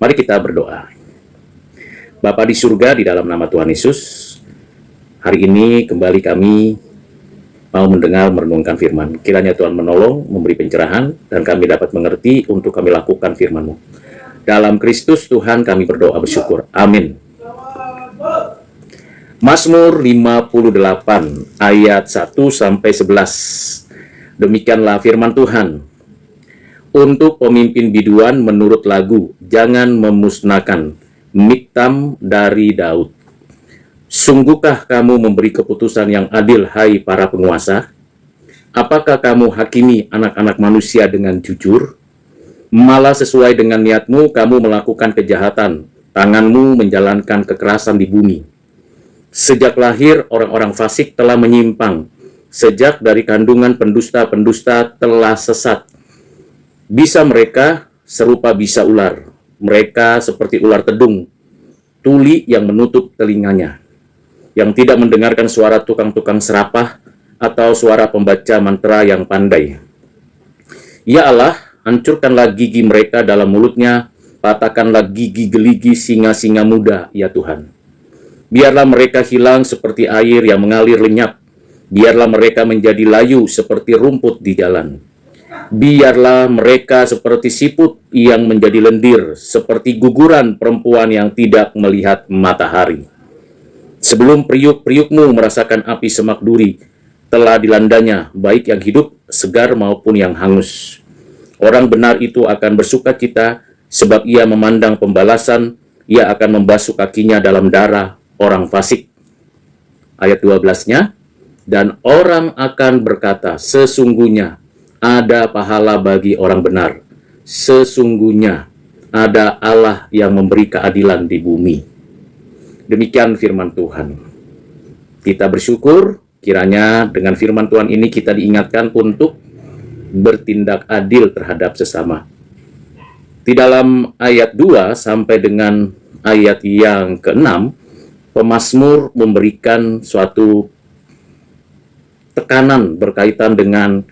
Mari kita berdoa. Bapa di surga, di dalam nama Tuhan Yesus, hari ini kembali kami mau mendengar merenungkan firman. Kiranya Tuhan menolong, memberi pencerahan, dan kami dapat mengerti untuk kami lakukan firman-Mu. Dalam Kristus Tuhan kami berdoa bersyukur. Amin. Mazmur 58 ayat 1-11. Demikianlah firman Tuhan. Untuk pemimpin biduan menurut lagu, jangan memusnahkan miktam dari Daud. Sungguhkah kamu memberi keputusan yang adil, hai para penguasa? Apakah kamu hakimi anak-anak manusia dengan jujur? Malah sesuai dengan niatmu, kamu melakukan kejahatan. Tanganmu menjalankan kekerasan di bumi. Sejak lahir, orang-orang fasik telah menyimpang. Sejak dari kandungan pendusta-pendusta telah sesat. Bisa mereka serupa bisa ular. Mereka seperti ular tedung, tuli yang menutup telinganya, yang tidak mendengarkan suara tukang-tukang serapah atau suara pembaca mantra yang pandai. Ya Allah, hancurkanlah gigi mereka dalam mulutnya, patahkanlah gigi geligi singa-singa muda, ya Tuhan. Biarlah mereka hilang seperti air yang mengalir lenyap. Biarlah mereka menjadi layu seperti rumput di jalan. Biarlah mereka seperti siput yang menjadi lendir, seperti guguran perempuan yang tidak melihat matahari. Sebelum periuk-periukmu merasakan api semak duri, telah dilandanya, baik yang hidup, segar maupun yang hangus. Orang benar itu akan bersuka cita, sebab ia memandang pembalasan, ia akan membasuh kakinya dalam darah orang fasik. Ayat 12-nya, dan orang akan berkata, sesungguhnya ada pahala bagi orang benar. Sesungguhnya ada Allah yang memberi keadilan di bumi. Demikian firman Tuhan. Kita bersyukur kiranya dengan firman Tuhan ini kita diingatkan untuk bertindak adil terhadap sesama. Di dalam ayat 2 sampai dengan ayat yang ke-6, pemazmur memberikan suatu tekanan berkaitan dengan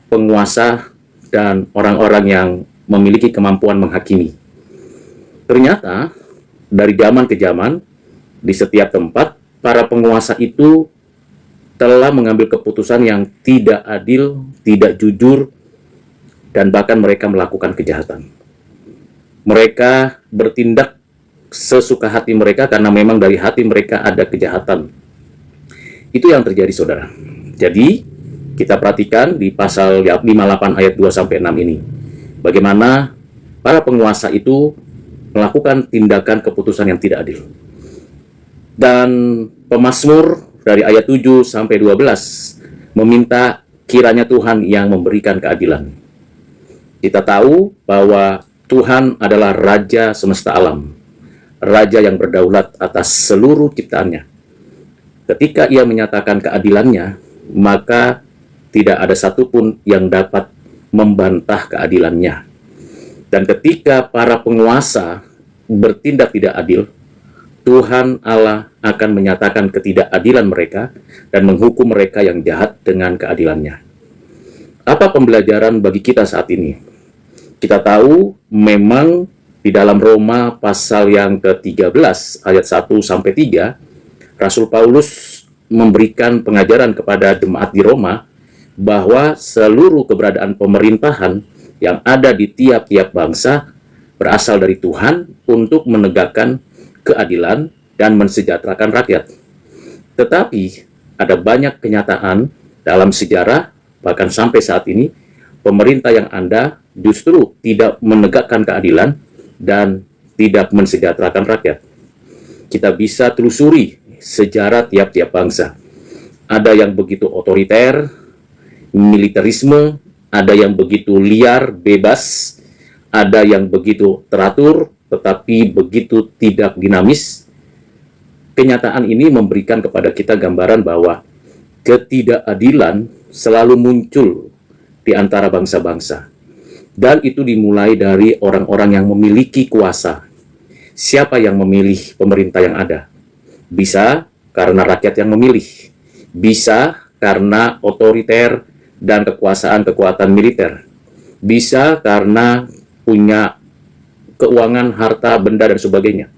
penguasa dan orang-orang yang memiliki kemampuan menghakimi. Ternyata dari zaman ke zaman, di setiap tempat, para penguasa itu telah mengambil keputusan yang tidak adil, tidak jujur, dan bahkan mereka melakukan kejahatan. Mereka bertindak sesuka hati mereka karena memang dari hati mereka ada kejahatan. Itu yang terjadi, saudara. Jadi, kita perhatikan di pasal 58 ayat 2-6 ini. Bagaimana para penguasa itu melakukan tindakan keputusan yang tidak adil. Dan pemazmur dari ayat 7-12 meminta kiranya Tuhan yang memberikan keadilan. Kita tahu bahwa Tuhan adalah Raja semesta alam. Raja yang berdaulat atas seluruh ciptaannya. Ketika ia menyatakan keadilannya, maka tidak ada satupun yang dapat membantah keadilannya. Dan ketika para penguasa bertindak tidak adil, Tuhan Allah akan menyatakan ketidakadilan mereka dan menghukum mereka yang jahat dengan keadilannya. Apa pembelajaran bagi kita saat ini? Kita tahu memang di dalam Roma pasal yang ke-13 ayat 1-3, Rasul Paulus memberikan pengajaran kepada jemaat di Roma bahwa seluruh keberadaan pemerintahan yang ada di tiap-tiap bangsa berasal dari Tuhan untuk menegakkan keadilan dan mensejahterakan rakyat. Tetapi ada banyak kenyataan dalam sejarah, bahkan sampai saat ini, pemerintah yang ada justru tidak menegakkan keadilan dan tidak mensejahterakan rakyat. Kita bisa telusuri sejarah tiap-tiap bangsa. Ada yang begitu otoriter, militerisme, ada yang begitu liar, bebas, ada yang begitu teratur, tetapi begitu tidak dinamis. Kenyataan ini memberikan kepada kita gambaran bahwa ketidakadilan selalu muncul di antara bangsa-bangsa. Dan itu dimulai dari orang-orang yang memiliki kuasa. Siapa yang memilih pemerintah yang ada? Bisa karena rakyat yang memilih. Bisa karena otoriter dan kekuasaan kekuatan militer. Bisa karena punya keuangan, harta, benda, dan sebagainya.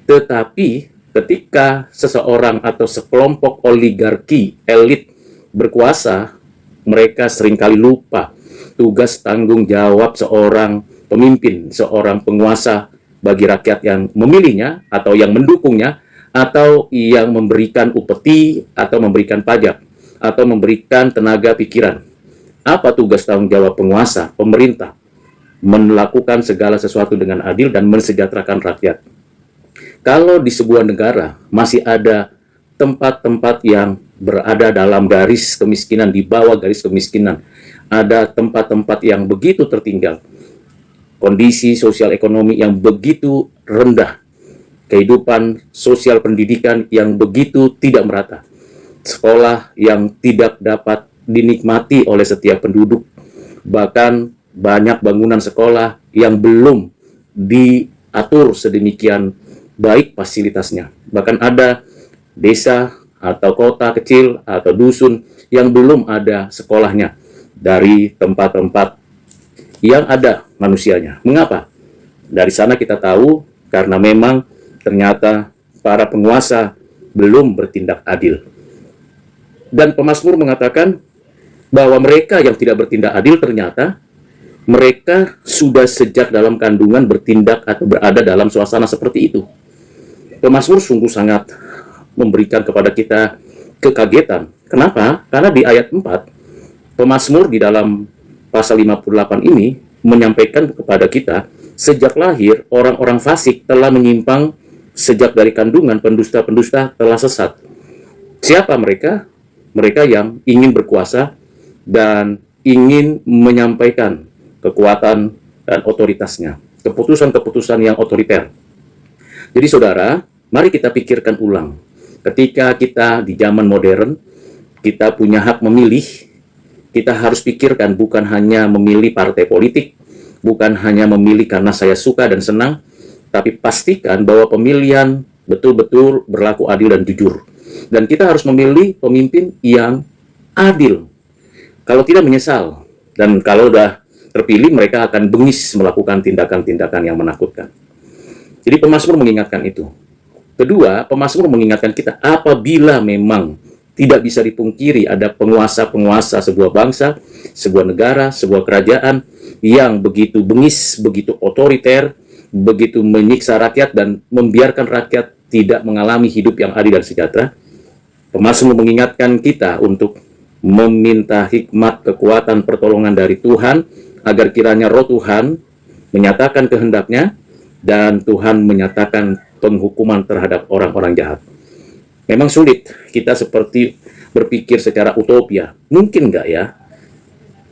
Tetapi ketika seseorang atau sekelompok oligarki, elit berkuasa, mereka seringkali lupa tugas tanggung jawab seorang pemimpin, seorang penguasa bagi rakyat yang memilihnya atau yang mendukungnya atau yang memberikan upeti atau memberikan pajak atau memberikan tenaga pikiran. Apa tugas tanggung jawab penguasa, pemerintah? Melakukan segala sesuatu dengan adil dan mensejahterakan rakyat. Kalau di sebuah negara masih ada tempat-tempat yang berada dalam garis kemiskinan, di bawah garis kemiskinan, ada tempat-tempat yang begitu tertinggal, kondisi sosial ekonomi yang begitu rendah, kehidupan sosial pendidikan yang begitu tidak merata, sekolah yang tidak dapat dinikmati oleh setiap penduduk, bahkan banyak bangunan sekolah yang belum diatur sedemikian baik fasilitasnya. Bahkan ada desa atau kota kecil atau dusun yang belum ada sekolahnya dari tempat-tempat yang ada manusianya. Mengapa? Dari sana kita tahu karena memang ternyata para penguasa belum bertindak adil. Dan pemazmur mengatakan bahwa mereka yang tidak bertindak adil ternyata mereka sudah sejak dalam kandungan bertindak atau berada dalam suasana seperti itu. Pemazmur sungguh sangat memberikan kepada kita kekagetan. Kenapa? Karena di ayat 4, pemazmur di dalam pasal 58 ini menyampaikan kepada kita, sejak lahir orang-orang fasik telah menyimpang, sejak dari kandungan pendusta-pendusta telah sesat. Siapa mereka? Mereka yang ingin berkuasa dan ingin menyampaikan kekuatan dan otoritasnya, keputusan-keputusan yang otoriter. Jadi saudara, mari kita pikirkan ulang. Ketika kita di zaman modern, kita punya hak memilih, kita harus pikirkan bukan hanya memilih partai politik, bukan hanya memilih karena saya suka dan senang, tapi pastikan bahwa pemilihan betul-betul berlaku adil dan jujur. Dan kita harus memilih pemimpin yang adil. Kalau tidak menyesal, dan kalau sudah terpilih, mereka akan bengis melakukan tindakan-tindakan yang menakutkan. Jadi pemazmur mengingatkan itu. Kedua, pemazmur mengingatkan kita apabila memang tidak bisa dipungkiri ada penguasa-penguasa sebuah bangsa, sebuah negara, sebuah kerajaan yang begitu bengis, begitu otoriter, begitu menyiksa rakyat dan membiarkan rakyat tidak mengalami hidup yang adil dan sejahtera. Pemazmur mengingatkan kita untuk meminta hikmat, kekuatan, pertolongan dari Tuhan agar kiranya roh Tuhan menyatakan kehendaknya dan Tuhan menyatakan penghukuman terhadap orang-orang jahat. Memang sulit kita seperti berpikir secara utopia. Mungkin nggak ya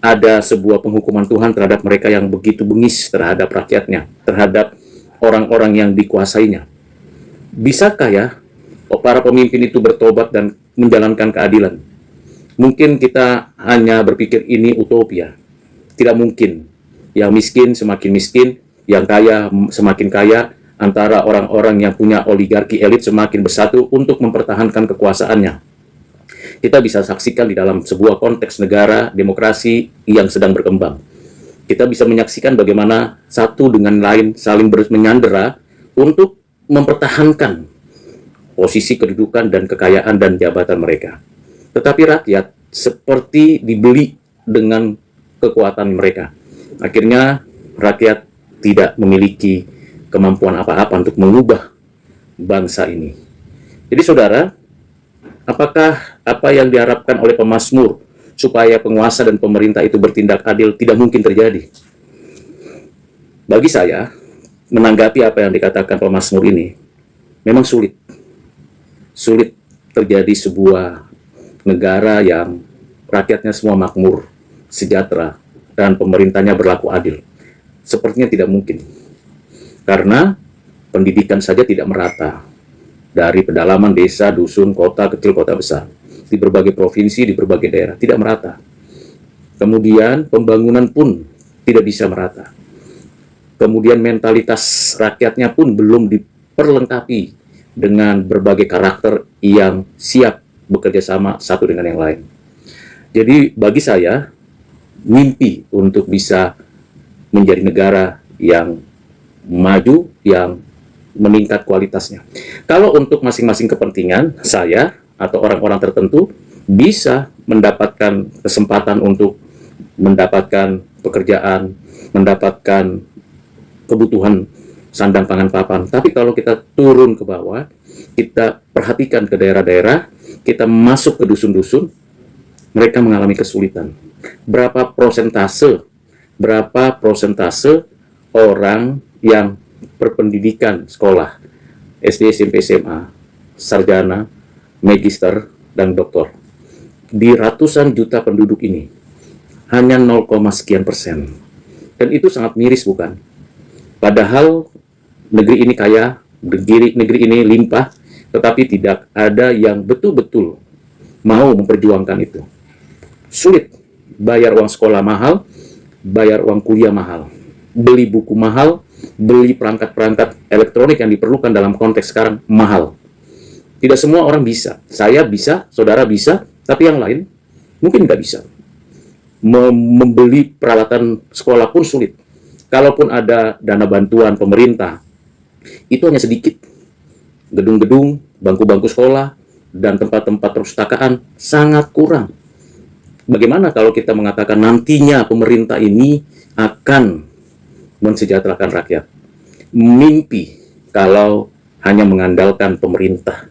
ada sebuah penghukuman Tuhan terhadap mereka yang begitu bengis terhadap rakyatnya, terhadap orang-orang yang dikuasainya? Bisakah ya para pemimpin itu bertobat dan menjalankan keadilan? Mungkin kita hanya berpikir ini utopia. Tidak mungkin. Yang miskin semakin miskin, yang kaya semakin kaya, antara orang-orang yang punya oligarki elit semakin bersatu untuk mempertahankan kekuasaannya. Kita bisa saksikan di dalam sebuah konteks negara demokrasi yang sedang berkembang. Kita bisa menyaksikan bagaimana satu dengan lain saling menyandera untuk mempertahankan posisi kedudukan dan kekayaan dan jabatan mereka. Tetapi rakyat seperti dibeli dengan kekuatan mereka. Akhirnya rakyat tidak memiliki kemampuan apa-apa untuk mengubah bangsa ini. Jadi saudara, apakah apa yang diharapkan oleh pemazmur supaya penguasa dan pemerintah itu bertindak adil tidak mungkin terjadi? Bagi saya, menanggapi apa yang dikatakan pemazmur ini, memang sulit. Sulit terjadi sebuah negara yang rakyatnya semua makmur, sejahtera, dan pemerintahnya berlaku adil. Sepertinya tidak mungkin. Karena pendidikan saja tidak merata. Dari pedalaman desa, dusun, kota kecil, kota besar. Di berbagai provinsi, di berbagai daerah. Tidak merata. Kemudian pembangunan pun tidak bisa merata. Kemudian mentalitas rakyatnya pun belum diperlengkapi dengan berbagai karakter yang siap bekerja sama satu dengan yang lain. Jadi bagi saya, mimpi untuk bisa menjadi negara yang maju, yang meningkat kualitasnya. Kalau untuk masing-masing kepentingan, saya atau orang-orang tertentu bisa mendapatkan kesempatan untuk mendapatkan pekerjaan, mendapatkan kebutuhan sandang pangan papan. Tapi kalau kita turun ke bawah, kita perhatikan ke daerah-daerah, kita masuk ke dusun-dusun, mereka mengalami kesulitan. Berapa persentase orang yang berpendidikan sekolah, SD, SMP, SMA, sarjana, magister, dan doktor. Di ratusan juta penduduk ini, hanya 0, sekian persen. Dan itu sangat miris, bukan? Padahal negeri ini kaya, negeri ini limpah, tetapi tidak ada yang betul-betul mau memperjuangkan itu. Sulit bayar uang sekolah mahal, bayar uang kuliah mahal, beli buku mahal, beli perangkat-perangkat elektronik yang diperlukan dalam konteks sekarang mahal. Tidak semua orang bisa. Saya bisa, saudara bisa, tapi yang lain mungkin nggak bisa. Membeli peralatan sekolah pun sulit. Kalaupun ada dana bantuan pemerintah, itu hanya sedikit. Gedung-gedung, bangku-bangku sekolah, dan tempat-tempat perpustakaan sangat kurang. Bagaimana kalau kita mengatakan nantinya pemerintah ini akan mensejahterakan rakyat? Mimpi kalau hanya mengandalkan pemerintah.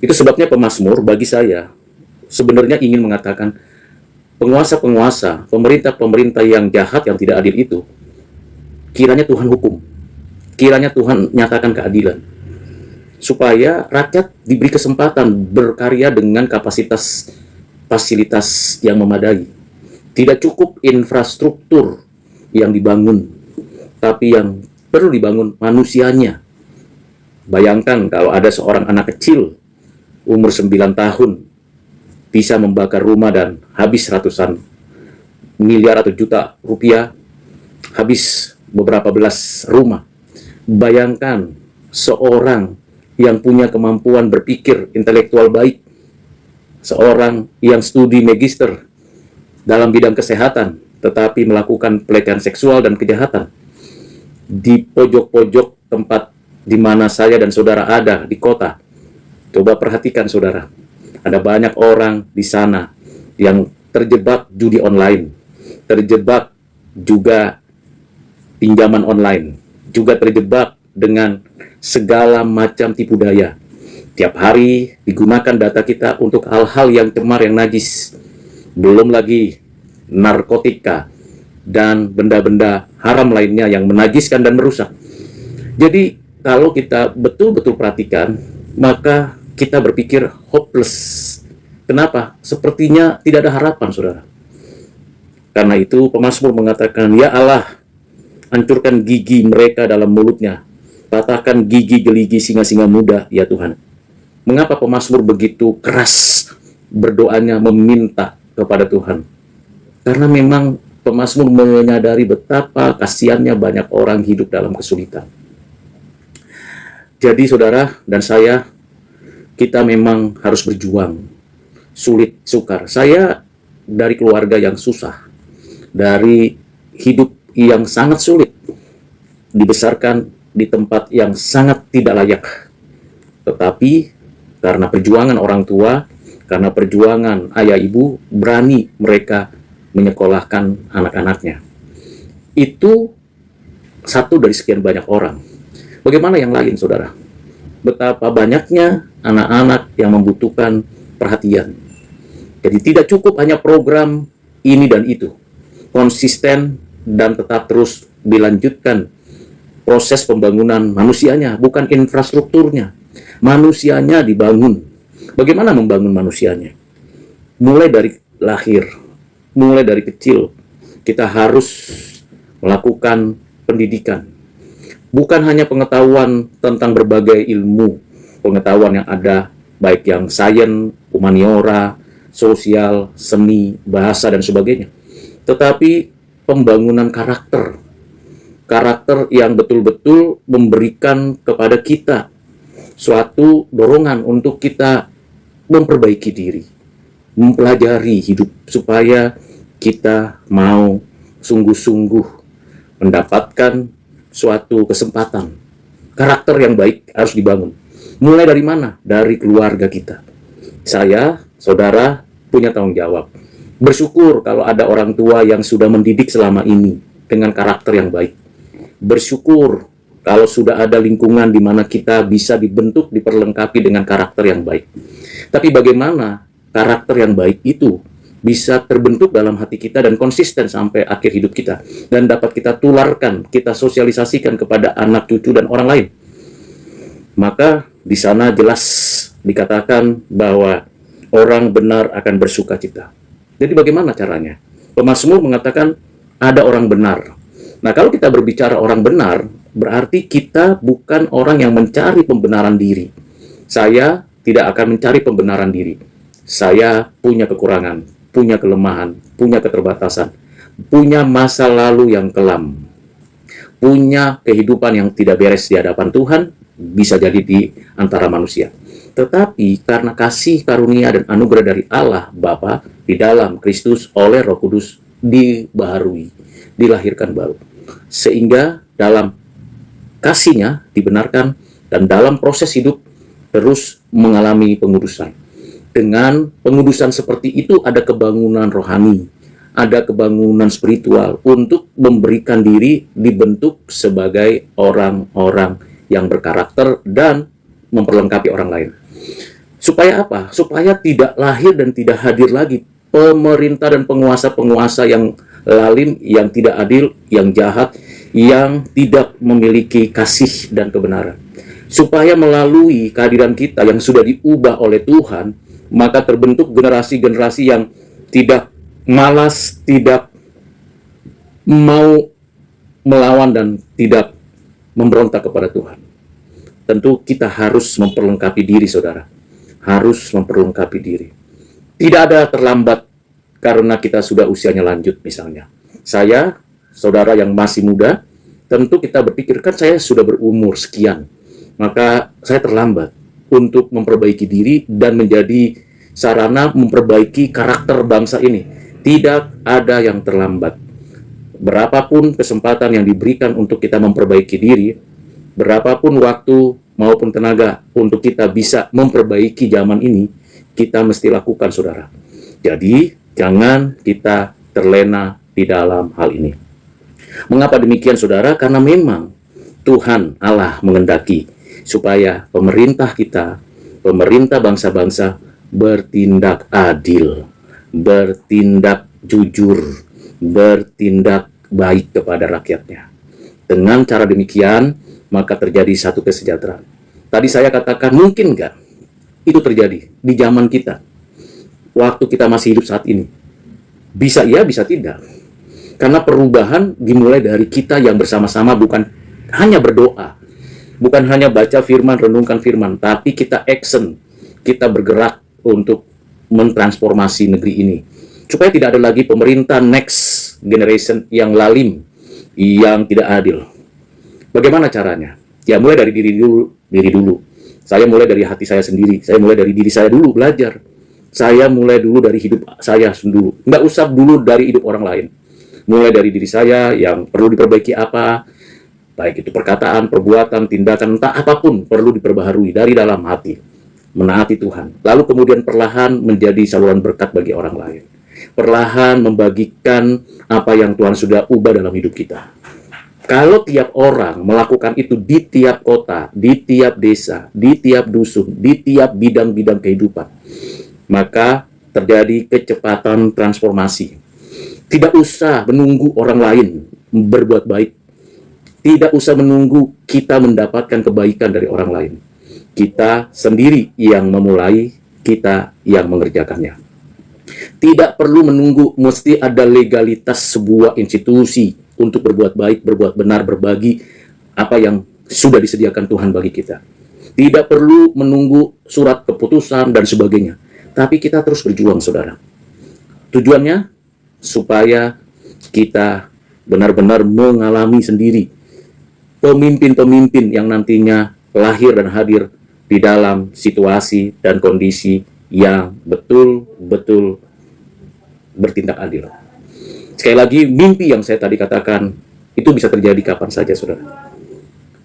Itu sebabnya pemazmur bagi saya sebenarnya ingin mengatakan penguasa-penguasa, pemerintah-pemerintah yang jahat, yang tidak adil itu, kiranya Tuhan hukum, kiranya Tuhan nyatakan keadilan, supaya rakyat diberi kesempatan berkarya dengan kapasitas fasilitas yang memadai. Tidak cukup infrastruktur yang dibangun, tapi yang perlu dibangun manusianya. Bayangkan kalau ada seorang anak kecil umur 9 tahun bisa membakar rumah dan habis ratusan miliar atau juta rupiah, habis beberapa belas rumah. Bayangkan seorang yang punya kemampuan berpikir intelektual baik, seorang yang studi magister dalam bidang kesehatan, tetapi melakukan pelecehan seksual dan kejahatan di pojok-pojok tempat di mana saya dan saudara ada di kota. Coba perhatikan saudara, ada banyak orang di sana yang terjebak judi online, terjebak juga pinjaman online, juga terjebak dengan segala macam tipu daya. Tiap hari digunakan data kita untuk hal-hal yang cemar, yang najis. Belum lagi narkotika dan benda-benda haram lainnya yang menajiskan dan merusak. Jadi kalau kita betul-betul perhatikan, maka kita berpikir hopeless. Kenapa? Sepertinya tidak ada harapan, saudara. Karena itu pemazmur mengatakan, ya Allah, hancurkan gigi mereka dalam mulutnya, patahkan gigi geligi singa-singa muda, ya Tuhan. Mengapa pemazmur begitu keras berdoanya, meminta kepada Tuhan? Karena memang pemazmur menyadari betapa kasihannya banyak orang hidup dalam kesulitan. Jadi saudara dan saya, kita memang harus berjuang, sulit sukar. Saya dari keluarga yang susah, dari hidup yang sangat sulit, dibesarkan di tempat yang sangat tidak layak. Tetapi karena perjuangan orang tua, karena perjuangan ayah ibu, berani mereka menyekolahkan anak-anaknya. Itu satu dari sekian banyak orang. Bagaimana yang lain, saudara? Betapa banyaknya anak-anak yang membutuhkan perhatian. Jadi tidak cukup hanya program ini dan itu. Konsisten dan tetap terus dilanjutkan proses pembangunan manusianya, bukan infrastrukturnya. Manusianya dibangun. Bagaimana membangun manusianya? Mulai dari lahir, mulai dari kecil, kita harus melakukan pendidikan. Bukan hanya pengetahuan tentang berbagai ilmu, pengetahuan yang ada, baik yang sains, humaniora, sosial, seni, bahasa, dan sebagainya. Tetapi pembangunan karakter. Karakter yang betul-betul memberikan kepada kita suatu dorongan untuk kita memperbaiki diri, mempelajari hidup, supaya kita mau sungguh-sungguh mendapatkan suatu kesempatan. Karakter yang baik harus dibangun. Mulai dari mana? Dari keluarga kita. Saya, saudara, punya tanggung jawab. Bersyukur kalau ada orang tua yang sudah mendidik selama ini dengan karakter yang baik. Bersyukur kalau sudah ada lingkungan di mana kita bisa dibentuk, diperlengkapi dengan karakter yang baik. Tapi bagaimana karakter yang baik itu bisa terbentuk dalam hati kita dan konsisten sampai akhir hidup kita, dan dapat kita tularkan, kita sosialisasikan kepada anak, cucu, dan orang lain? Maka di sana jelas dikatakan bahwa orang benar akan bersuka cita. Jadi bagaimana caranya? Pemazmur mengatakan ada orang benar. Nah, kalau kita berbicara orang benar, berarti kita bukan orang yang mencari pembenaran diri. Saya tidak akan mencari pembenaran diri. Saya punya kekurangan, punya kelemahan, punya keterbatasan, punya masa lalu yang kelam, punya kehidupan yang tidak beres di hadapan Tuhan, bisa jadi di antara manusia. Tetapi karena kasih karunia dan anugerah dari Allah Bapa di dalam Kristus oleh Roh Kudus dibaharui, dilahirkan baru. Sehingga dalam kasihnya dibenarkan dan dalam proses hidup terus mengalami pengudusan. Dengan pengudusan seperti itu ada kebangunan rohani, ada kebangunan spiritual untuk memberikan diri dibentuk sebagai orang-orang yang berkarakter dan memperlengkapi orang lain. Supaya apa? Supaya tidak lahir dan tidak hadir lagi pemerintah dan penguasa-penguasa yang lalim, yang tidak adil, yang jahat, yang tidak memiliki kasih dan kebenaran. Supaya melalui kehadiran kita yang sudah diubah oleh Tuhan, maka terbentuk generasi-generasi yang tidak malas, tidak mau melawan dan tidak memberontak kepada Tuhan. Tentu kita harus memperlengkapi diri, saudara. Harus memperlengkapi diri. Tidak ada terlambat karena kita sudah usianya lanjut misalnya. Saya, saudara yang masih muda, tentu kita berpikir, kan saya sudah berumur sekian, maka saya terlambat untuk memperbaiki diri dan menjadi sarana memperbaiki karakter bangsa ini. Tidak ada yang terlambat. Berapapun kesempatan yang diberikan untuk kita memperbaiki diri, berapapun waktu maupun tenaga untuk kita bisa memperbaiki zaman ini, kita mesti lakukan, saudara. Jadi, jangan kita terlena di dalam hal ini. Mengapa demikian, saudara? Karena memang Tuhan Allah mengendaki supaya pemerintah kita, pemerintah bangsa-bangsa, bertindak adil, bertindak jujur, bertindak baik kepada rakyatnya. Dengan cara demikian, maka terjadi satu kesejahteraan. Tadi saya katakan, mungkin nggak itu terjadi di zaman kita, waktu kita masih hidup saat ini? Bisa iya, bisa tidak. Karena perubahan dimulai dari kita yang bersama-sama, bukan hanya berdoa, bukan hanya baca firman, renungkan firman, tapi kita action, kita bergerak untuk mentransformasi negeri ini. Supaya tidak ada lagi pemerintah next generation yang lalim, yang tidak adil. Bagaimana caranya? Ya mulai dari diri dulu. Saya mulai dari hati saya sendiri. Saya mulai dari diri saya dulu belajar. Saya mulai dulu dari hidup saya dulu. Nggak usah dulu dari hidup orang lain. Mulai dari diri saya yang perlu diperbaiki apa, baik itu perkataan, perbuatan, tindakan, entah apapun perlu diperbaharui dari dalam hati. Menaati Tuhan. Lalu kemudian perlahan menjadi saluran berkat bagi orang lain. Perlahan membagikan apa yang Tuhan sudah ubah dalam hidup kita. Kalau tiap orang melakukan itu di tiap kota, di tiap desa, di tiap dusun, di tiap bidang-bidang kehidupan, maka terjadi kecepatan transformasi. Tidak usah menunggu orang lain berbuat baik. Tidak usah menunggu kita mendapatkan kebaikan dari orang lain. Kita sendiri yang memulai, kita yang mengerjakannya. Tidak perlu menunggu mesti ada legalitas sebuah institusi untuk berbuat baik, berbuat benar, berbagi apa yang sudah disediakan Tuhan bagi kita. Tidak perlu menunggu surat keputusan dan sebagainya. Tapi kita terus berjuang, saudara. Tujuannya supaya kita benar-benar mengalami sendiri pemimpin-pemimpin yang nantinya lahir dan hadir di dalam situasi dan kondisi yang betul-betul bertindak adil. Sekali lagi, mimpi yang saya tadi katakan Itu bisa terjadi kapan saja, saudara.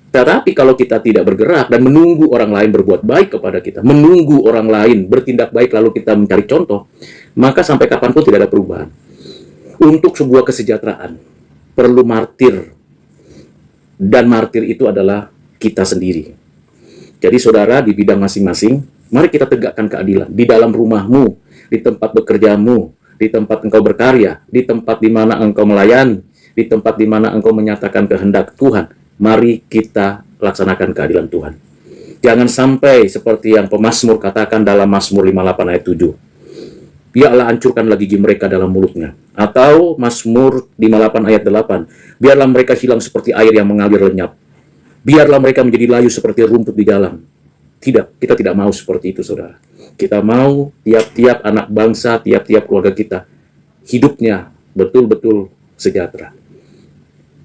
Tetapi kalau kita tidak bergerak dan menunggu orang lain berbuat baik kepada kita, menunggu orang lain bertindak baik lalu kita mencari contoh, maka sampai kapanpun tidak ada perubahan. Untuk sebuah kesejahteraan, perlu martir. Dan martir itu adalah kita sendiri. Jadi saudara, di bidang masing-masing, mari kita tegakkan keadilan. Di dalam rumahmu, di tempat bekerjamu, di tempat engkau berkarya, di tempat di mana engkau melayani, di tempat di mana engkau menyatakan kehendak Tuhan. Mari kita laksanakan keadilan Tuhan. Jangan sampai seperti yang pemazmur katakan dalam Mazmur 58 ayat 7. Biarlah hancurkanlah gigi mereka dalam mulutnya. Atau Mazmur 58 ayat 8. Biarlah mereka hilang seperti air yang mengalir lenyap. Biarlah mereka menjadi layu seperti rumput di jalan. Tidak, kita tidak mau seperti itu, saudara. Kita mau tiap-tiap anak bangsa, tiap-tiap keluarga kita hidupnya betul-betul sejahtera.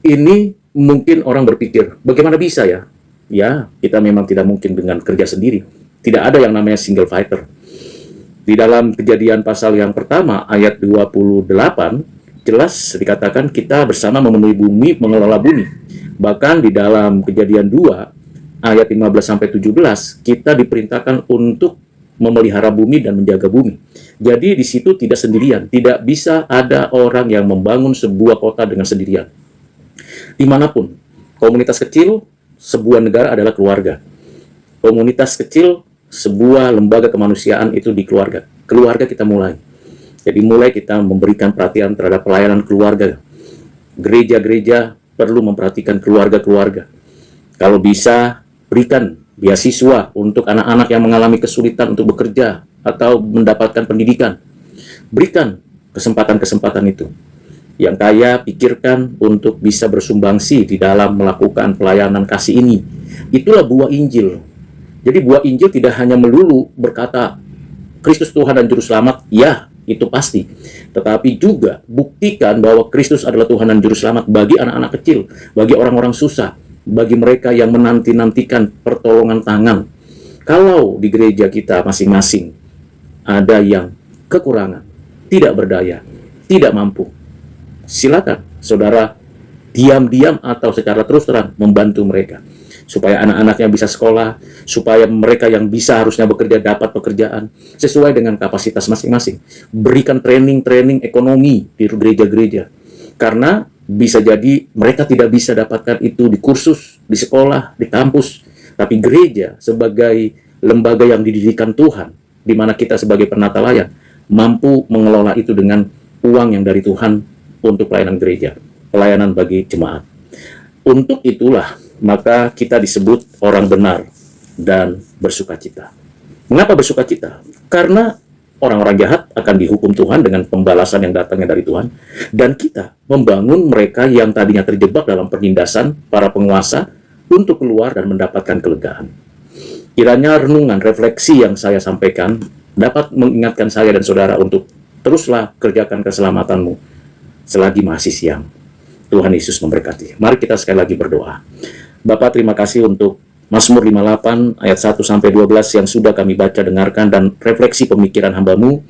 Ini mungkin orang berpikir, bagaimana bisa ya? Ya, kita memang tidak mungkin dengan kerja sendiri. Tidak ada yang namanya single fighter. Di dalam Kejadian pasal yang pertama, ayat 28, jelas dikatakan kita bersama memenuhi bumi, mengelola bumi. Bahkan di dalam Kejadian 2, ayat 15-17, kita diperintahkan untuk memelihara bumi dan menjaga bumi. Jadi di situ tidak sendirian. Tidak bisa ada orang yang membangun sebuah kota dengan sendirian. Dimanapun, komunitas kecil, sebuah negara adalah keluarga. Komunitas kecil, sebuah lembaga kemanusiaan itu di keluarga. Keluarga kita mulai. Jadi mulai kita memberikan perhatian terhadap pelayanan keluarga. Gereja-gereja perlu memperhatikan keluarga-keluarga. Kalau bisa, berikan beasiswa untuk anak-anak yang mengalami kesulitan untuk bekerja atau mendapatkan pendidikan. Berikan kesempatan-kesempatan itu. Yang kaya pikirkan untuk bisa bersumbangsi di dalam melakukan pelayanan kasih ini. Itulah buah Injil. Jadi buah Injil tidak hanya melulu berkata, Kristus Tuhan dan Juru Selamat, ya, itu pasti. Tetapi juga buktikan bahwa Kristus adalah Tuhan dan Juru Selamat bagi anak-anak kecil, bagi orang-orang susah, bagi mereka yang menanti-nantikan pertolongan tangan. Kalau di gereja kita masing-masing ada yang kekurangan, tidak berdaya, tidak mampu, silakan saudara diam-diam atau secara terus terang membantu mereka supaya anak-anaknya bisa sekolah, supaya mereka yang bisa harusnya bekerja dapat pekerjaan sesuai dengan kapasitas masing-masing. Berikan training-training ekonomi di gereja-gereja, karena bisa jadi mereka tidak bisa dapatkan itu di kursus, di sekolah, di kampus, tapi gereja sebagai lembaga yang didirikan Tuhan, di mana kita sebagai penata layan mampu mengelola itu dengan uang yang dari Tuhan untuk pelayanan gereja, pelayanan bagi jemaat. Untuk itulah, maka kita disebut orang benar dan bersukacita. Mengapa bersukacita? Karena orang-orang jahat akan dihukum Tuhan dengan pembalasan yang datangnya dari Tuhan, dan kita membangun mereka yang tadinya terjebak dalam penindasan para penguasa untuk keluar dan mendapatkan kelegaan. Kiranya renungan, refleksi yang saya sampaikan dapat mengingatkan saya dan saudara untuk teruslah kerjakan keselamatanmu selagi masih siang. Tuhan Yesus memberkati. Mari kita sekali lagi berdoa. Bapa, terima kasih untuk Mazmur 58 ayat 1-12 yang sudah kami baca, dengarkan, dan refleksi pemikiran hamba-Mu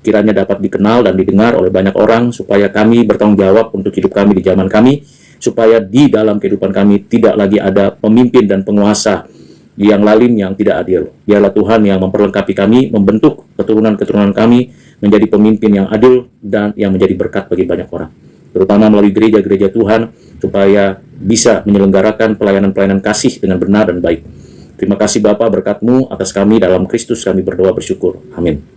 kiranya dapat dikenal dan didengar oleh banyak orang, supaya kami bertanggung jawab untuk hidup kami di zaman kami, supaya di dalam kehidupan kami tidak lagi ada pemimpin dan penguasa yang lalim, yang tidak adil. Biarlah Tuhan yang memperlengkapi kami, membentuk keturunan-keturunan kami menjadi pemimpin yang adil dan yang menjadi berkat bagi banyak orang, terutama melalui gereja-gereja Tuhan, supaya bisa menyelenggarakan pelayanan-pelayanan kasih dengan benar dan baik. Terima kasih Bapa, berkat-Mu atas kami, dalam Kristus kami berdoa bersyukur. Amin.